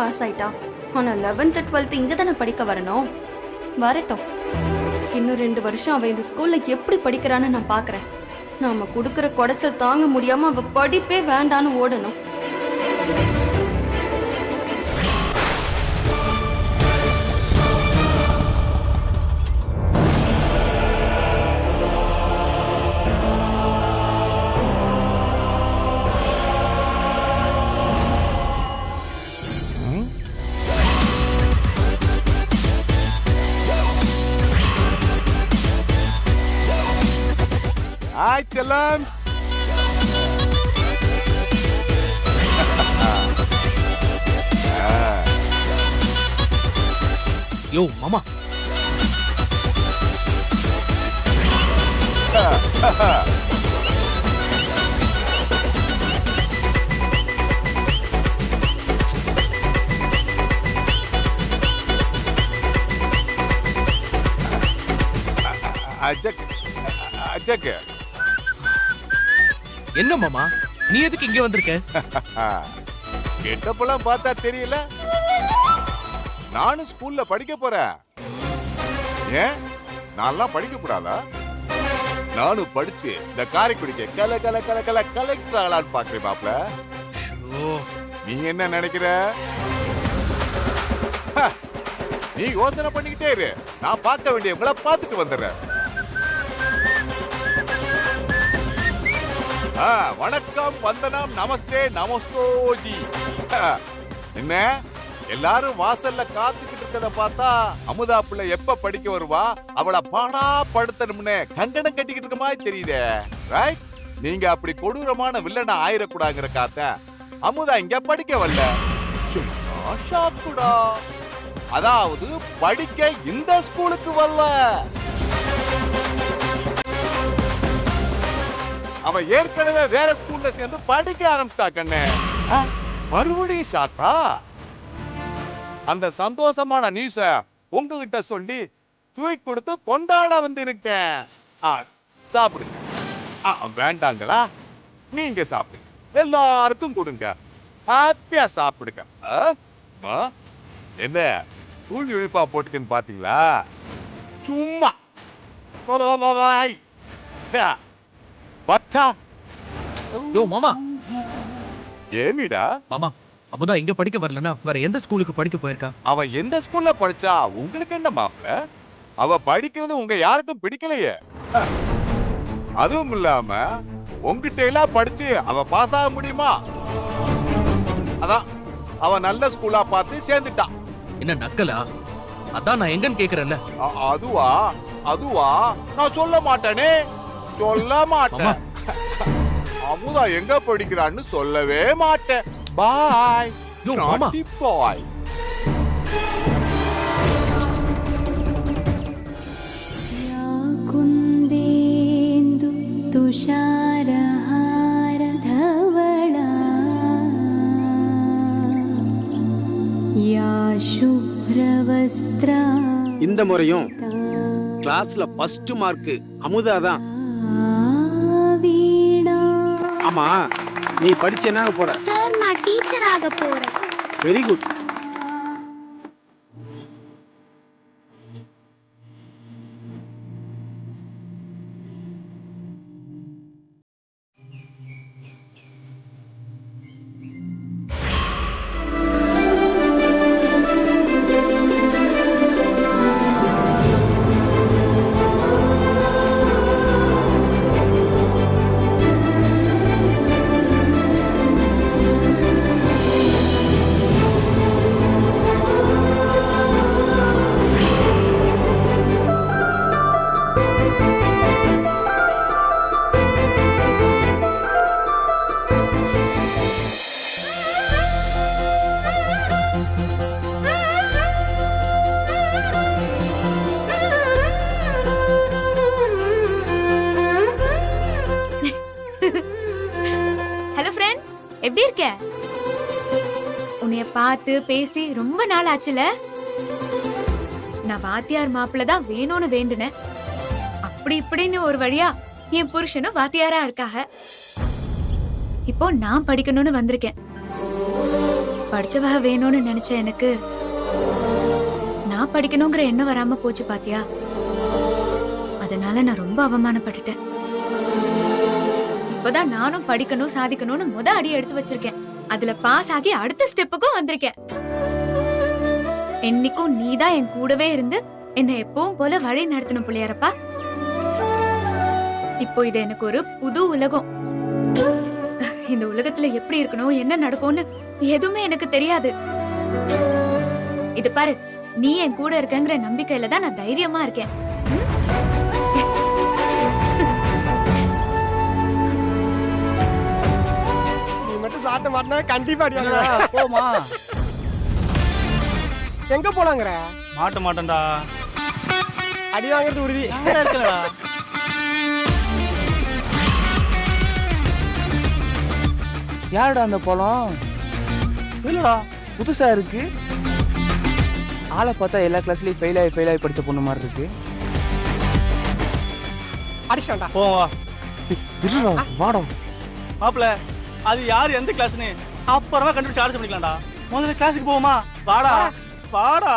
Pass ஆயிட்டா. ஆனா 11th 12th இங்க தானே படிக்க வரணும். வரட்டும். இன்னும் 2 வருஷம் அவ இந்த ஸ்கூல்ல எப்படி படிக்கிறான்னு நான் பாக்குறேன். நாம குடுக்கற குடைச்சல் தாங்க முடியாம அவ படிப்பே வேண்டான்னு ஓடணும். Hi, Chalams. Yo, Mama. Ajak. என்ன மாமா, நீ எதுக்கு இங்க வந்திருக்க? கெட்டப்பெல்லாம் பார்த்தா தெரியல. நானும் ஸ்கூல்ல படிக்க போறேன். ஏன் நான்லாம் படிக்க கூடாதா? நானும் படிச்சு இந்த காரைக்குடிக்க கலெக்டர் ஆகலான்னு பாக்குறேன் மாப்ள. நீ என்ன நினைக்கிற? நீ யோசனை பண்ணிக்கிட்டே இரு. நான் பார்க்க வேண்டியவங்கள பார்த்துட்டு வந்துடுறேன். வணக்கம், வந்தனம், நமஸ்தே, நமஸ்தோஜி. என்ன எல்லாரும் வாசல்ல காத்துக்கிட்டு இருக்கத பார்த்தா அமுதா பிள்ளை எப்ப படிக்க வருவா, அவளை பாடா படுத்தணும்னு கங்கணம் கட்டிக்கிட்டு இருக்க மாதிரி தெரியுதே. ரைட்? நீங்க அப்படி கொடூரமான வில்லனா ஆயிரக்கூடாங்கிற காத்த அமுதா இங்க படிக்க வரல. அதாவது படிக்க இந்த ஸ்கூலுக்கு வரல. அவன் ஏற்கனவே வேற ஸ்கூல்ல சேர்ந்து படிக்க ஆரம்பிச்சிட்டா கண்ணே. மறுபடியும் ஷாக்கா? அந்த சந்தோஷமான நியூஸ உங்ககிட்ட சொல்லி ஸ்வீட் கொடுத்து கொண்டாட வந்திருக்கேன். சாப்பிடுங்க. வேண்டாங்களா? நீங்க சாப்பிடுங்க. எல்லாருக்கும் கொடுங்க. ஹாப்பியா சாப்பிடுங்க. என்ன ஸ்கூல் யூனிஃபார்ம் போட்டுக்குன்னு பாத்தீங்களா? சும்மா பட்டா. யோ மாமா. ஏனிடா? மாமா, அமுதா இங்க படிக்க வரலனா வேற எந்த ஸ்கூலுக்கு படிக்க போயிருக்கா? அவ எந்த ஸ்கூல்ல படிச்சா உங்களுக்கு என்ன மாப்ள? அவ படிக்கிறது உங்க யாருக்கும் பிடிக்கலையே. அதுவும் இல்லாம உங்ககிட்ட எல்லாம் படிச்சு அவ பாஸ் ஆக முடியுமா? அதான் அவ நல்ல ஸ்கூலா பார்த்து சேர்ந்துட்டா. என்ன நக்கலா? அதான் நான் எங்கன்னு கேக்குறேன்ல. அதுவா நான் சொல்ல மாட்டேனே. சொல்ல மாட்டேன். அமுதா எங்க படிக்கிறான்னு சொல்லவே மாட்டேன். பாய். நாட்டி பாய். குந்தேந்து துஷாரஹார தவளா யா சுப்ரவஸ்த்ரா. இந்த முறையும் கிளாஸ்ல ஃபர்ஸ்ட் மார்க் அமுதா தான். ஆமா, நீ படிச்சு என்ன போற? சார், நான் டீச்சர் ஆக போறேன். Very good. எப்படி இருக்க? உன்னைய பார்த்து பேசி ரொம்ப நாள் ஆச்சுல. நான் வாத்தியார் மாப்பிள்ள தான் வேணும்னு வேண்டுனேன். அப்படி இப்படின்னு ஒரு வழியா என் புருஷனும் வாத்தியாரா இருக்காக. இப்போ நான் படிக்கணும்னு வந்திருக்கேன். படிச்சவக வேணும்னு நினைச்ச எனக்கு நான் படிக்கணுங்கிற எண்ணம் வராம போச்சு பாத்தியா. அதனால நான் ரொம்ப அவமானப்பட்டுட்டேன். இப்பதான் நானும் படிக்கணும் சாதிக்கணும்னு முத அடி எடுத்து வச்சிருக்கேன். அதுல பாஸ் ஆகி அடுத்த ஸ்டெப்புக்கும் வந்திருக்கேன். என்னைக்கும் நீதான் என் கூடவே இருந்து என்னை எப்பவும் போல வழி நடத்தணும் புள்ளியாரப்பா. இப்போ இது எனக்கு ஒரு புது உலகம். இந்த உலகத்துல எப்படி இருக்கணும் என்ன நடக்கும்னு எதுவுமே எனக்கு தெரியாது. இது பாரு, நீ என் கூட இருக்கங்கிற நம்பிக்கையில தான் நான் தைரியமா இருக்கேன். நீ மட்டும் சாட்ட மாட்டினா கண்டிப்பா அடி வாங்குவ. போமா எங்க போலாங்கற? மாட்ட மாட்டேன்டா. அடி வாங்குறது உறுதி. இருக்கலடா. யாருடா அந்த பழம்? இல்லடா, புதுசா இருக்கு. ஆளை பார்த்தா எல்லா கிளாஸ்லயும் ஃபெயில் ஆகி படிச்ச பொண்ணு மாதிரி இருக்கு. அடிச்சான்டா. போவா. இருடா, வாடா. மாப்ள, அது யார் எந்த கிளாஸ்னு அப்புறமா கண்டுபிடிச்சு ஆலோசனை பண்ணிக்கலாம்டா. முதல்ல கிளாஸுக்கு போவோமா? வாடா வாடா.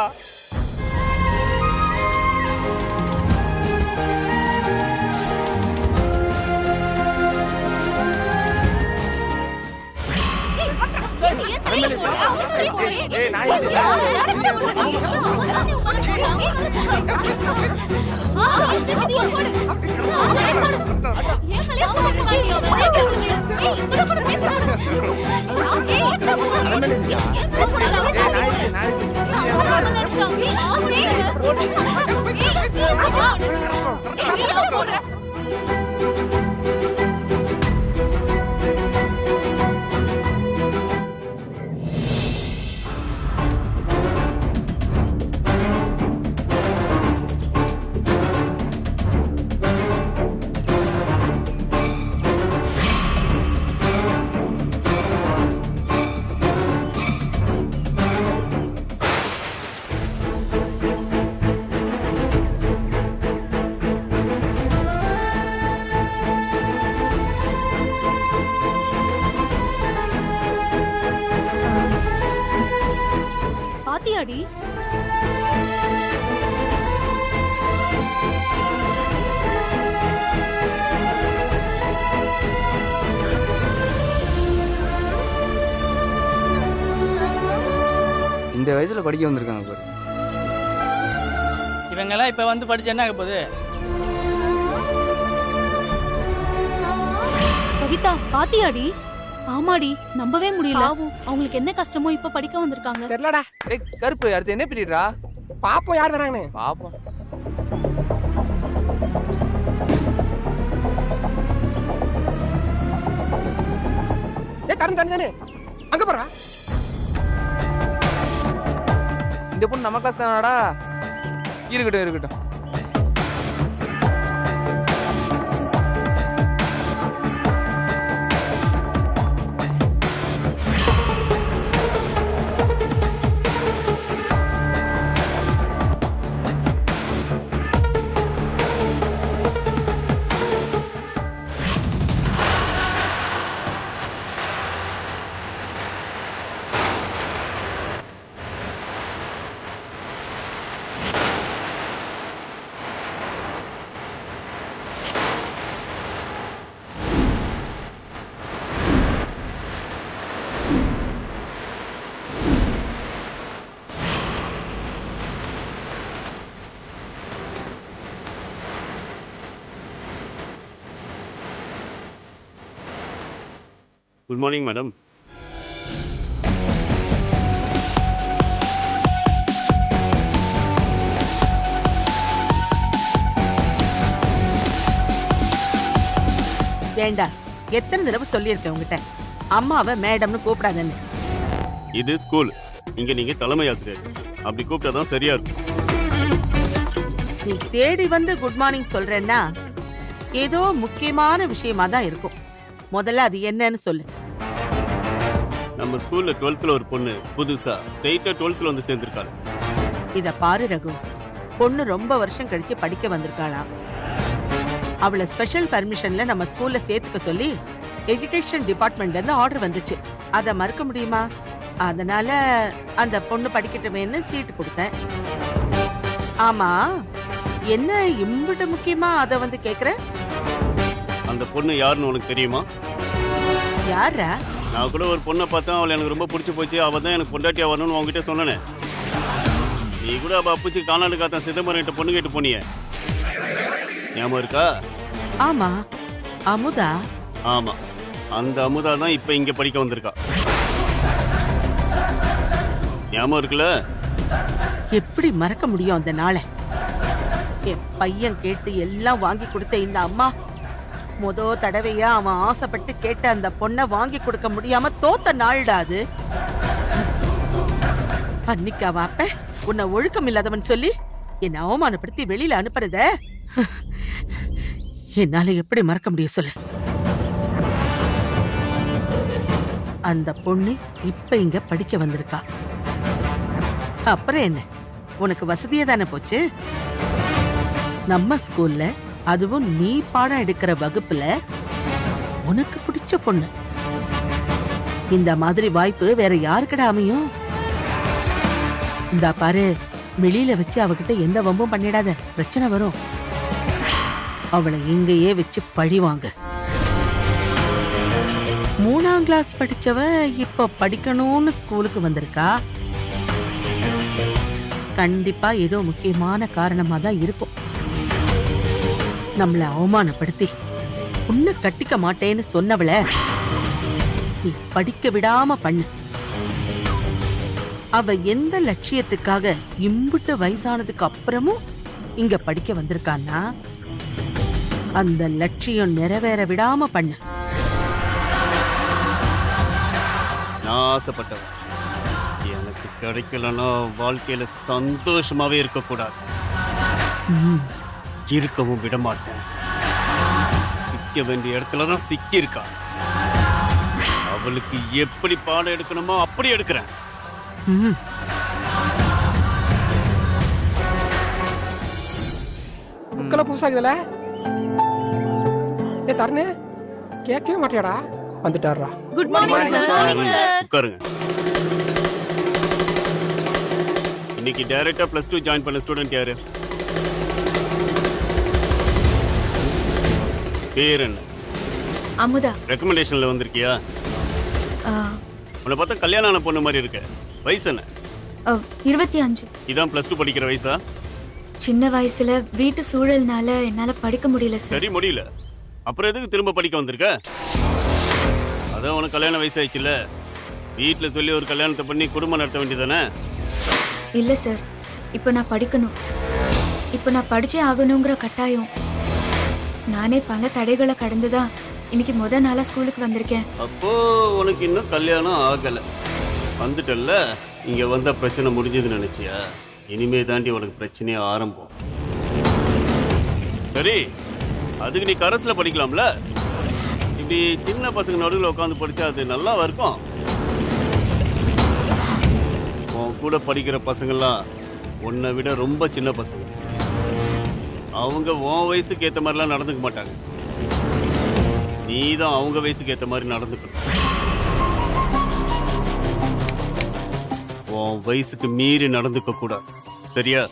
பாத்தியாடி? இந்த வயசுல படிக்க வந்திருக்காங்க பாரு. இவங்க எல்லாம் இப்ப வந்து படிச்சு என்ன ஆக போகுது? கவிதா, பாத்தியாடி? ஆமாடி, நம்பவே முடியல. அவங்களுக்கு என்ன கஷ்டமோ இப்ப படிக்க வந்திருக்காங்க. தெரியலடா. ஏய் கருப்பு, அடுத்து என்ன பீரியட்ரா? பாப்போம் யார் வராங்கன்னு. பாப்போம். ஏய் தரேன் அங்க போறா. இந்த பொண்ணு நம்ம கிளாஸ் தானடா? இருக்கட்டும். Good morning, madam. ஏண்டா, எத்தனை தடவை சொல்லியிருக்கேன் உங்ககிட்ட அம்மாவை மேடம்னு கூப்பிடாதன்னு. இது ஸ்கூல். இங்க நீங்க தலைமை ஆசிரியர். அப்படி கூப்பிட்டாதான் சரியா இருக்கும். நீ தேடி வந்து குட் மார்னிங் சொல்றேன்னா ஏதோ முக்கியமான விஷயமா தான் இருக்கும். முதல்ல அது என்னன்னு சொல்லு. நம்ம ஸ்கூல்ல 12th ஒரு பொண்ணு புதுசா ஸ்ட்ரெயிட்டா 12th வந்து சேர்ந்திருக்காங்க. இத பாரு ரகு, பொண்ணு ரொம்ப வருஷம் கழிச்சு படிக்க வந்திருக்காளாம். அவளை ஸ்பெஷல் பர்மிஷன்ல நம்ம ஸ்கூல்ல சேர்த்துக்க சொல்லி எஜுகேஷன் டிபார்ட்மெண்ட்ல இருந்து ஆர்டர் வந்துச்சு. அதை மறுக்க முடியுமா? அதனால அந்த பொண்ணு படிக்கட்டுமேன்னு சீட்டு கொடுத்தேன். ஆமா, என்ன இம்புட்டு முக்கியமா அத வந்து கேக்குற? அந்த பொண்ணு யாருன்னு உனக்கு தெரியுமா? யாரா? நான் கூட ஒரு பொண்ணை பார்த்தேன், அவளை எனக்கு ரொம்ப பிடிச்சி போச்சு. அவள் தான் எனக்கு பொண்டாட்டியா வரணும்னு உங்ககிட்ட சொன்னேன். நீ கூட அவள் அப்பிச்சு காணாடு காத்தான் சிதம்பரம் கிட்ட பொண்ணு கேட்டு போனியே, ஞாபகம் இருக்கா? ஆமா, அமுதா. ஆமா, அந்த அமுதா தான் இப்ப இங்க படிக்க வந்திருக்கா. ஞாபகம் இருக்குல்ல? எப்படி மறக்க முடியும் அந்த நாளை? என் பையன் கேட்டு எல்லாம் வாங்கி கொடுத்த இந்த அம்மா முத தடவையா அவன் ஆசைப்பட்டு கேட்ட அந்த பொண்ணை வாங்கி கொடுக்க முடியாம தோத்த நாள்டா அது. அன்னைக்கு அவன் அப்ப உன்னை ஒழுக்கம் இல்லாதவன் சொல்லி என்னை அவமானப்படுத்தி வெளியில அனுப்புறத என்னால எப்படி மறக்க முடியும் சொல்லு? அந்த பொண்ணு இப்ப இங்க படிக்க வந்திருக்கா. அப்புறம் என்ன, உனக்கு வசதியா தானே போச்சு. நம்ம ஸ்கூல்ல, அதுவும் நீ பாடம் எடுக்கிற வகுப்புல உனக்கு பிடிச்ச பொண்ணு. இந்த மாதிரி வாய்ப்பு வேற யாருக்கிட்ட அமையும்? இந்த பாரு, வெளியில வச்சு அவகிட்ட எந்த வம்பும் பண்ணிடாத, பிரச்சனை வரும். அவளை இங்கேயே வச்சு பழி வாங்க. 3ஆம் கிளாஸ் படிச்சவ இப்ப படிக்கணும்னு ஸ்கூலுக்கு வந்திருக்கா. கண்டிப்பா ஏதோ முக்கியமான காரணமா தான் இருக்கும். நம்மள அவமானப்படுத்தி உன்னை கட்டிக்க மாட்டேன்னு சொன்னவள நீ படிக்க விடாம பண்ணு. அவ எந்த லட்சியத்துக்காக இம்புட்டு வயசானதுக்கு அப்புறமும் இங்க படிக்க வந்திருக்கான்னா அந்த லட்சியம் நிறைவேற விடாம பண்ணு. நான் ஆசைப்பட்டவன் எனக்கு கிடைக்கலன்னா வாழ்க்கையில சந்தோஷமாவே இருக்கக்கூடாது. இருக்கவும் விட மாட்டேன். சிக்க வேண்டிய இடத்துல தான் சிக்கி இருக்கா. அவளுக்கு எப்படி பாடம் எடுக்கணுமோ அப்படி எடுக்கிறேன். புக்கெல்லாம் புதுசாகுதுல? ஏ தருணு, கேட்கவே மாட்டியாடா? வந்துட்டாரா? Good morning sir. உட்காருங்க. இன்னைக்கு டைரக்டா +2 ஜாயின் பண்ண ஸ்டூடெண்ட் யாரு? பேர் என்ன? அமுதா. ரெக்கமெண்டேஷன்ல வந்திருக்கியா? உன்னை பார்த்தா கல்யாணம் ஆன பொண்ணு மாதிரி இருக்க. வயசு என்ன? 25. இதான் +2 படிக்கிற வயசா? சின்ன வயசுல வீட்டு சூழல்னால என்னால படிக்க முடியல சார். சரி, முடியல. அப்புறம் எதுக்கு திரும்ப படிக்க வந்திருக்க? அதான் உனக்கு கல்யாண வயசாயிடுச்சுல, வீட்டுல சொல்லி ஒரு கல்யாணத்தை பண்ணி குடும்பம் நடத்த வேண்டியதானே? இல்ல சார், இப்ப நான் படிக்கணும். இப்ப நான் படிச்சே ஆகணுங்கிற கட்டாயம். நானே பல தடைகளை கடந்துதான் இன்னைக்கு முதல் நாளா ஸ்கூலுக்கு வந்திருக்கேன். அப்போ உனக்கு இன்னும் கல்யாணம் ஆகல. வந்துட்டல்ல, இங்க வந்த பிரச்சனை முடிஞ்சதுன்னு நினைச்சியா? இனிமே தாண்டி உனக்கு பிரச்சனையே ஆரம்பம். சரி, அதுக்கு நீ கரஸ்ல படிக்கலாம்ல? இப்படி சின்ன பசங்க நடுவில் உட்காந்து படிச்சா அது நல்லா இருக்கும். உன் கூட படிக்கிற பசங்கள்லாம் உன்னை விட ரொம்ப சின்ன பசங்க. அவங்க உன் வயசுக்கு ஏற்ற மாதிரிலாம் நடந்துக்க மாட்டாங்க. நீ தான் அவங்க வயசுக்கு ஏற்ற மாதிரி நடந்துக்கணும். உன் வயசுக்கு மீறி நடந்துக்க கூடாது, சரியா?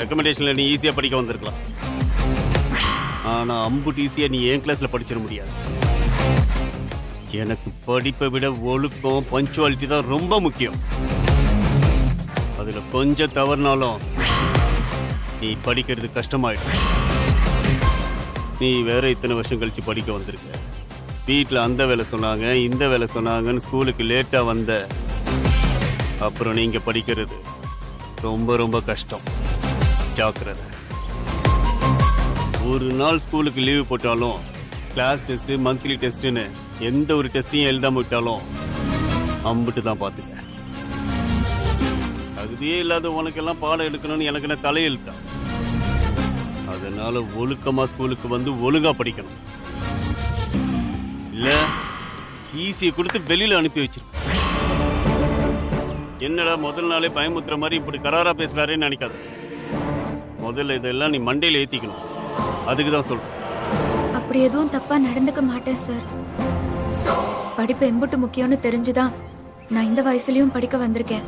ரெக்கமெண்டேஷன்ல நீ ஈஸியா படிக்க வந்திருக்கலாம். ஆனா அம்புட்டு ஈஸியா நீ என் கிளாஸ்ல படிச்சிட முடியாது. எனக்கு படிப்பை விட ஒழுக்கம், பஞ்சுவாலிட்டி தான் ரொம்ப முக்கியம். அதுல கொஞ்சம் தவறுனாலும் நீ படிக்கிறது கஷ்டமாயிடும். நீ வேற இத்தனை வருஷம் கழிச்சு படிக்க வந்திருக்க. வீட்டில் அந்த வேலை சொன்னாங்க, இந்த வேலை சொன்னாங்கன்னு ஸ்கூலுக்கு லேட்டா வந்த. அப்புறம் நீங்க படிக்கிறது ரொம்ப ரொம்ப கஷ்டம். ஜாக்கிரதை. ஒரு நாள் ஸ்கூலுக்கு லீவு போட்டாலும் கிளாஸ் டெஸ்ட், மந்த்லி டெஸ்ட்னு எந்த ஒரு டெஸ்ட்டையும் எழுதாம விட்டாலும் அம்பிட்டு தான் பார்த்துக்க. தகுதியே இல்லாத உனக்கெல்லாம் பாடம் எடுக்கணும்னு எனக்கு என்ன தலையெழுத்தா? அதனால ஒழுக்கமா ஸ்கூலுக்கு வந்து ஒழுங்கா படிக்கணும். இல்ல ஈஸியை கொடுத்து வெளியில அனுப்பி வச்சிரு. என்னடா முதல் நாளே பயமுத்துற மாதிரி இப்படி கராரா பேசுறாருன்னு நினைக்காத. முதல்ல இதெல்லாம் நீ மண்டையில ஏத்திக்கணும். அதுக்கு தான் சொல்றேன். அப்படி எதுவும் தப்பா நடந்துக்க மாட்டேன் சார். படிப்பு எம்புட்டு முக்கியம்னு தெரிஞ்சுதான் நான் இந்த வயசுலயும் படிக்க வந்திருக்கேன்.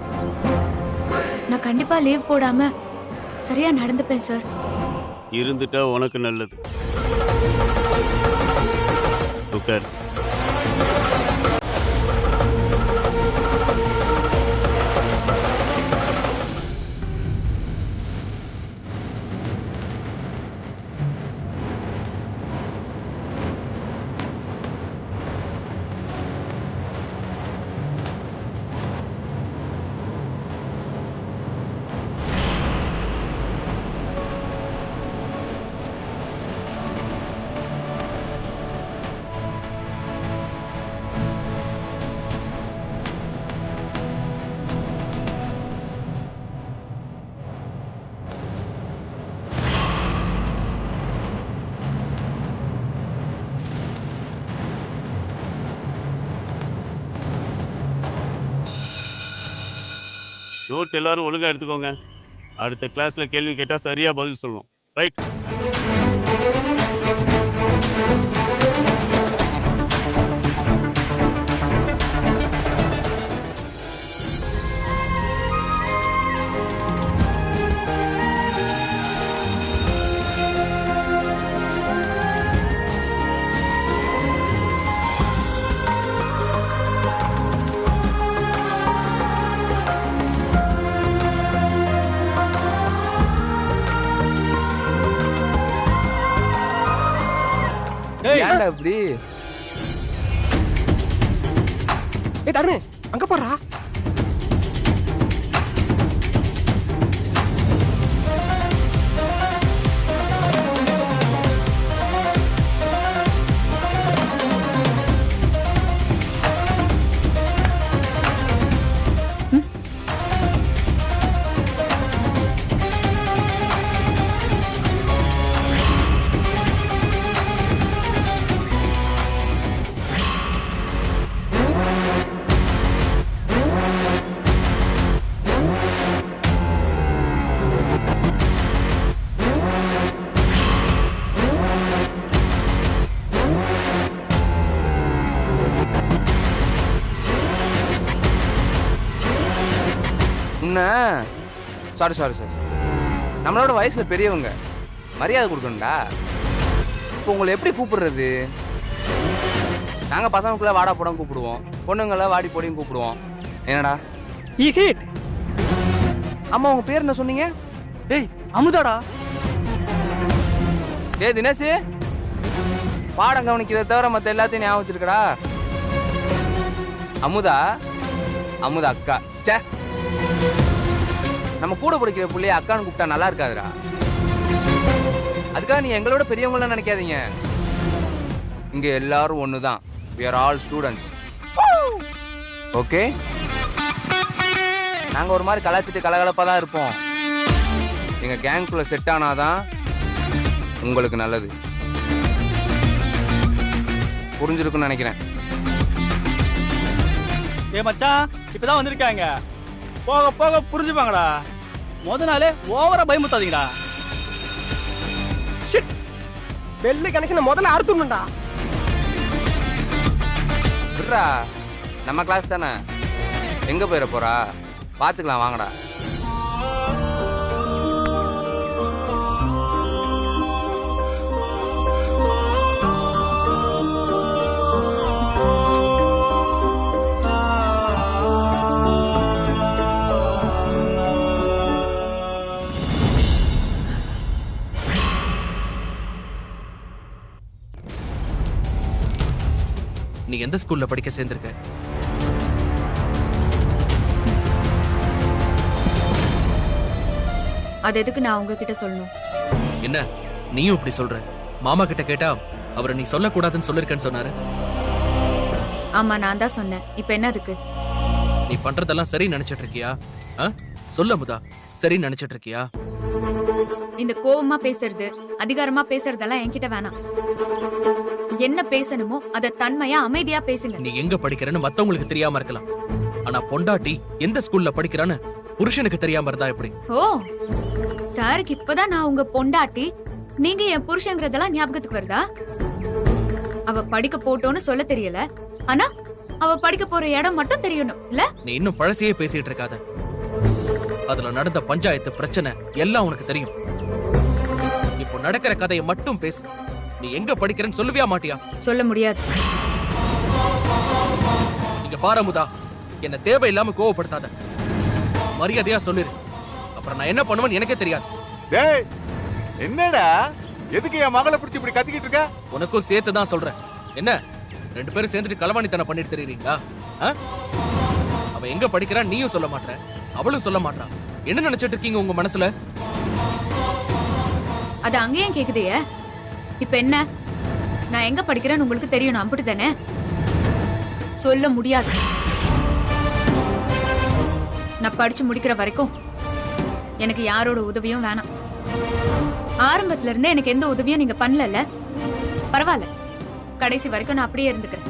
நான் கண்டிப்பா லீவ் போடாம சரியா நடந்துப்பேன் சார். இருந்துட்டா உனக்கு நல்லது. உட்கார். நோட்ஸ் எல்லாரும் ஒழுங்கா எடுத்துக்கோங்க. அடுத்த கிளாஸ்ல கேள்வி கேட்டா சரியா பதில் சொல்லணும். ரைட்? ஏன்டா இப்படி? தருணு அங்க போறா. சாரி சாரி சாரி, நம்மளோட வயசுல பெரியவங்க, மரியாதை கொடுக்கணும்டா. இப்போ உங்களை எப்படி கூப்பிடுறது? நாங்கள் பசங்களுக்குள்ள வாடா போடம் கூப்பிடுவோம், பொண்ணுங்கள வாடி போடியும் கூப்பிடுவோம். என்னடா ஈசிட்? அம்மா உங்க பேர் என்ன சொன்னீங்க? டேய் அமுதாடா. டேய் தினேஷ், பாடம் கவனிக்கிறத தவிர மற்ற எல்லாத்தையும் ஞாபகம் வச்சிருக்கடா. அமுதா, அமுதா அக்கா. சே, நம்ம கூட படிக்கிற பிள்ளைய அக்கான்னு கூப்பிட்டா நல்லா இருக்காதுடா. அதுக்காக நீ எங்களோட பெரியவங்களாம் நினைக்காதீங்க. இங்க எல்லாரும் ஒண்ணுதான். we are all students. Okay? நாங்க ஒரு மாதிரி கலாச்சிட்டு கலகலப்பா தான் இருப்போம். எங்க கேங்குள்ள செட் ஆனாதான் உங்களுக்கு நல்லது. புரிஞ்சிருக்குன்னு நினைக்கிறேன். ஏ மச்சான், இப்பதான் வந்திருக்காங்க, போக போக புரிஞ்சுப்பாங்கடா. முத நாளே ஓவரா பயமுத்தாதீங்கடா. ஷிட், பெல்லு கனெக்ஷனை முதல்ல அறுத்துடணும்டா. விட்றா, நம்ம கிளாஸ் தானே, எங்க போயிட போறா, பாத்துக்கலாம் வாங்கடா. நீ எந்த ஸ்கூல்ல படிக்க சேர்ந்திருக்க? அது எதுக்கு நான் உங்ககிட்ட சொல்லணும்? என்ன நீயும் இப்படி சொல்ற? மாமா கிட்ட கேட்டா அவரை நீ சொல்லக்கூடாதுன்னு சொல்லிருக்கேன்னு சொன்னாரு. ஆமா, நான் தான் சொன்னேன். இப்ப என்ன அதுக்கு? நீ பண்றதெல்லாம் சரி நினைச்சிட்டு இருக்கியா? சொல்ல அமுதா, சரி நினைச்சிட்டு இருக்கியா? இந்த கோவமா பேசுறது, அதிகாரமா பேசுறதெல்லாம் என்கிட்ட வேணாம். என்ன பேசணுமோ அத தன்மையா அமைதியா பேசுங்க. நீ எங்க படிக்கிறன்னு மத்தவங்களுக்கு தெரியாம இருக்கலாம், ஆனா பொண்டாட்டி எந்த ஸ்கூல்ல படிக்கிறான்னு புருஷனுக்கு தெரியாம இருந்தா எப்படி? ஓ, சாருக்கு இப்பதான் நான் உங்க பொண்டாட்டி, நீங்க என் புருஷங்கிறதெல்லாம் ஞாபகத்துக்கு வருதா? அவ படிக்க போட்டோன்னு சொல்ல தெரியல, ஆனா அவ படிக்க போற இடம் மட்டும் தெரியணும் இல்ல? நீ இன்னும் பழசையே பேசிட்டு இருக்காத. அதுல நடந்த பஞ்சாயத்து பிரச்சனை எல்லாம் உனக்கு தெரியும். இப்போ நடக்கிற கதையை மட்டும் பேசு. நீ எங்க படிக்கிறேன்னு சொல்லுவியா மாட்டியா? சொல்ல முடியாது. இங்க பாரு அமுதா, என்ன தேவையில்லாம கோவப்படுத்தாத. மரியாதையா சொல்லிரு. அப்புறம் நான் என்ன பண்ணுவேன்னு எனக்கே தெரியாது. டேய் என்னடா, எதுக்கு என் மகளை பிடிச்சி இப்படி கத்திக்கிட்டு இருக்க? உனக்கும் சேர்த்து தான் சொல்றேன். என்ன ரெண்டு பேரும் சேர்ந்துட்டு களவாணித்தனம் பண்ணிட்டு தெரியுறீங்களா? அவ எங்க படிக்கிறா நீயும் சொல்ல மாட்ற, அவளும் சொல்ல மாட்டா. என்ன நினைச்சிட்டு இருக்கீங்க உங்க மனசுல? அது அங்கேயும் கேக்குதைய. இப்ப என்ன, நான் எங்க படிக்கிறேன்னு உங்களுக்கு தெரியணும் அம்பிட்டு தானே? சொல்ல முடியாது. நான் படிச்சு முடிக்கிற வரைக்கும் எனக்கு யாரோட உதவியும் வேணாம். ஆரம்பத்துல இருந்தே எனக்கு எந்த உதவியும் நீங்க பண்ணல. பரவாயில்ல, கடைசி வரைக்கும் நான் அப்படியே இருந்துக்கிறேன்.